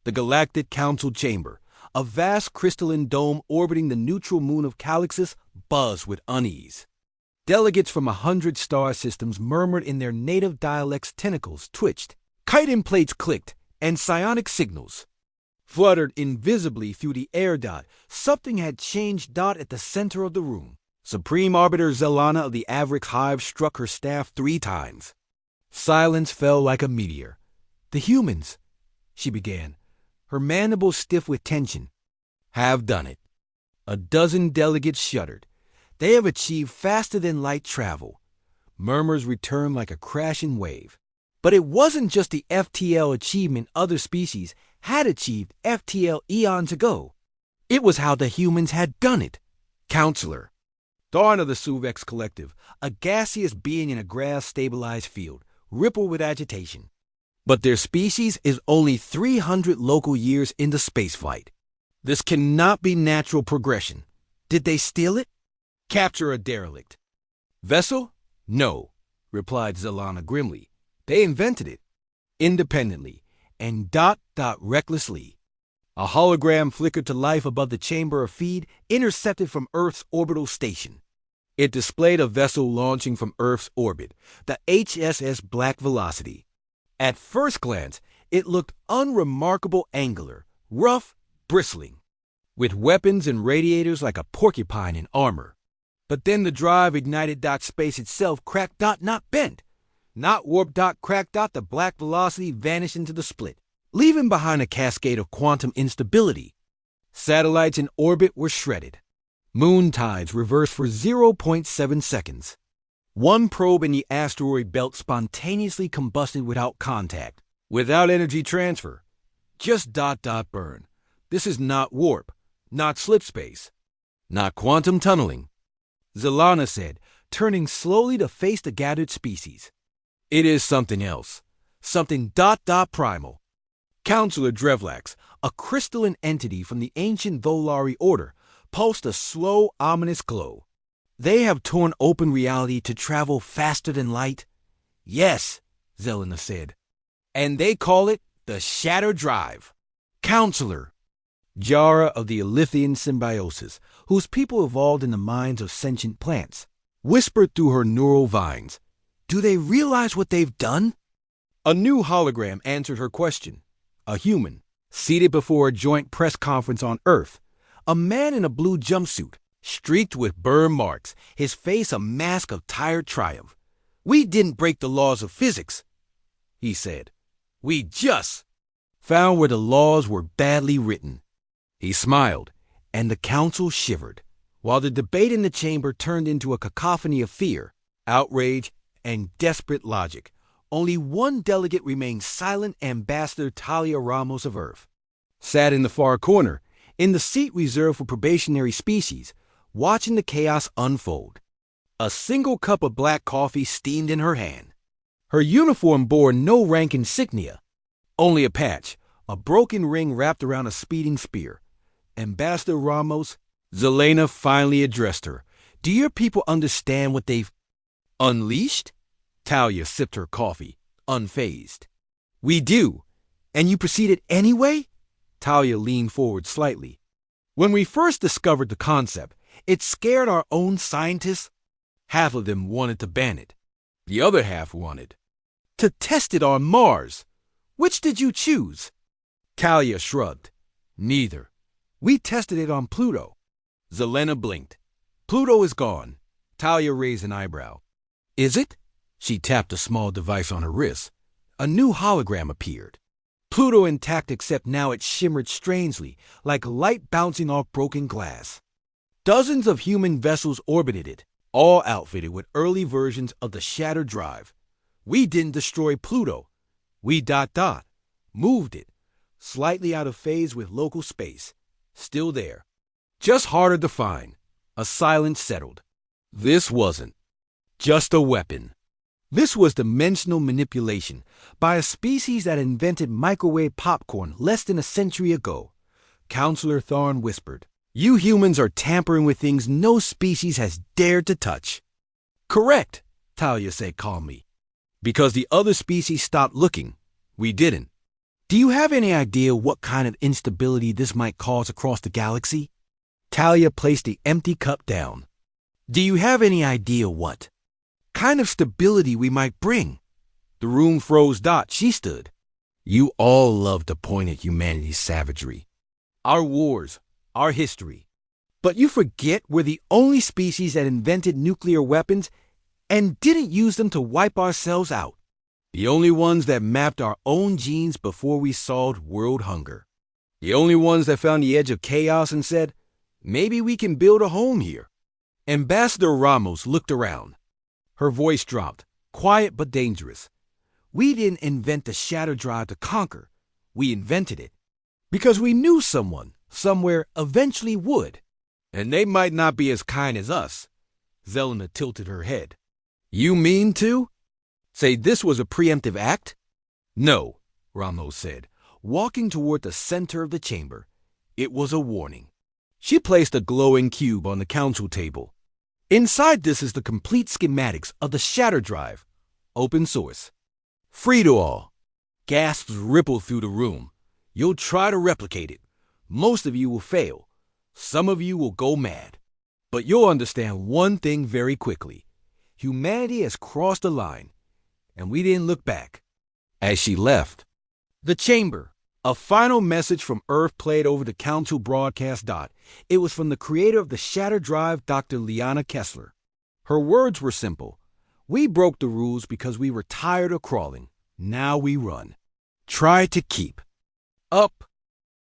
The Galactic Council Chamber, a vast crystalline dome orbiting the neutral moon of Calixus, buzzed with unease. Delegates from 100 star systems murmured in their native dialects, tentacles twitched, chitin plates clicked, and psionic signals fluttered invisibly through the air. Something had changed. At the center of the room, Supreme Arbiter Zelana of the Avrix Hive struck her staff 3 times. Silence fell like a meteor. "The humans," she began, her mandibles stiff with tension, "have done it." A dozen delegates shuddered. "They have achieved faster-than-light travel." Murmurs returned like a crashing wave. But it wasn't just the FTL achievement other species had achieved FTL eons ago. It was how the humans had done it. Counselor Tharn of the Suvex Collective, a gaseous being in a grass-stabilized field, rippled with agitation. But their species is only 300 local years into spaceflight. This cannot be natural progression. Did they steal it? Capture a derelict. Vessel? No, replied Zelana grimly. They invented it. Independently. And recklessly. A hologram flickered to life above the chamber of feed, intercepted from Earth's orbital station. It displayed a vessel launching from Earth's orbit, the HSS Black Velocity. At first glance, it looked unremarkable, angular, rough, bristling, with weapons and radiators like a porcupine in armor. But then the drive ignited. Space itself cracked. Not bent, not warped. Cracked. The Black Velocity vanished into the split, leaving behind a cascade of quantum instability. Satellites in orbit were shredded. Moon tides reversed for 0.7 seconds. One probe in the asteroid belt spontaneously combusted without contact, without energy transfer. Just burn. This is not warp, not slip space, not quantum tunneling, Zelana said, turning slowly to face the gathered species. It is something else. Something primal. Counselor Drevlax, a crystalline entity from the ancient Volari order, pulsed a slow, ominous glow. They have torn open reality to travel faster than light? Yes, Zelana said. And they call it the Shatter Drive. Counselor Jara of the Elythian symbiosis, whose people evolved in the minds of sentient plants, whispered through her neural vines. Do they realize what they've done? A new hologram answered her question. A human, seated before a joint press conference on Earth. A man in a blue jumpsuit, streaked with burn marks, his face a mask of tired triumph. We didn't break the laws of physics, he said. We just found where the laws were badly written. He smiled, and the council shivered, while the debate in the chamber turned into a cacophony of fear, outrage, and desperate logic. Only one delegate remained silent. Ambassador Talia Ramos of Earth sat in the far corner, in the seat reserved for probationary species, watching the chaos unfold. A single cup of black coffee steamed in her hand. Her uniform bore no rank insignia, only a patch, a broken ring wrapped around a speeding spear. Ambassador Ramos, Zelana finally addressed her. Do your people understand what they've unleashed? Talia sipped her coffee, unfazed. We do. And you proceeded anyway? Talia leaned forward slightly. When we first discovered the concept, it scared our own scientists. Half of them wanted to ban it. The other half wanted to test it on Mars. Which did you choose? Talia shrugged. Neither. We tested it on Pluto. Zelana blinked. Pluto is gone. Talia raised an eyebrow. Is it? She tapped a small device on her wrist. A new hologram appeared. Pluto intact, except now it shimmered strangely, like light bouncing off broken glass. Dozens of human vessels orbited it, all outfitted with early versions of the Shatter Drive. We didn't destroy Pluto. We moved it, slightly out of phase with local space. Still there. Just harder to find. A silence settled. This wasn't just a weapon. This was dimensional manipulation by a species that invented microwave popcorn less than a century ago. Counselor Tharn whispered, You humans are tampering with things no species has dared to touch. Correct, Talia said calmly. Because the other species stopped looking. We didn't. Do you have any idea what kind of instability this might cause across the galaxy? Talia placed the empty cup down. Do you have any idea what kind of stability we might bring? The room froze. She stood. You all love to point at humanity's savagery, our wars, our history. But you forget we're the only species that invented nuclear weapons and didn't use them to wipe ourselves out. The only ones that mapped our own genes before we solved world hunger. The only ones that found the edge of chaos and said, maybe we can build a home here. Ambassador Ramos looked around. Her voice dropped, quiet but dangerous. We didn't invent the shatter drive to conquer. We invented it because we knew someone, somewhere, eventually would. And they might not be as kind as us. Zelena tilted her head. You mean to say this was a preemptive act? No, Ramos said, walking toward the center of the chamber. It was a warning. She placed a glowing cube on the council table. Inside this is the complete schematics of the shatter drive. Open source. Free to all. Gasps rippled through the room. You'll try to replicate it. Most of you will fail. Some of you will go mad. But you'll understand one thing very quickly. Humanity has crossed the line, and we didn't look back. As she left the chamber, a final message from Earth played over the council broadcast. It was from the creator of the Shatter Drive, Dr. Liana Kessler. Her words were simple. We broke the rules because we were tired of crawling. Now we run. Try to keep up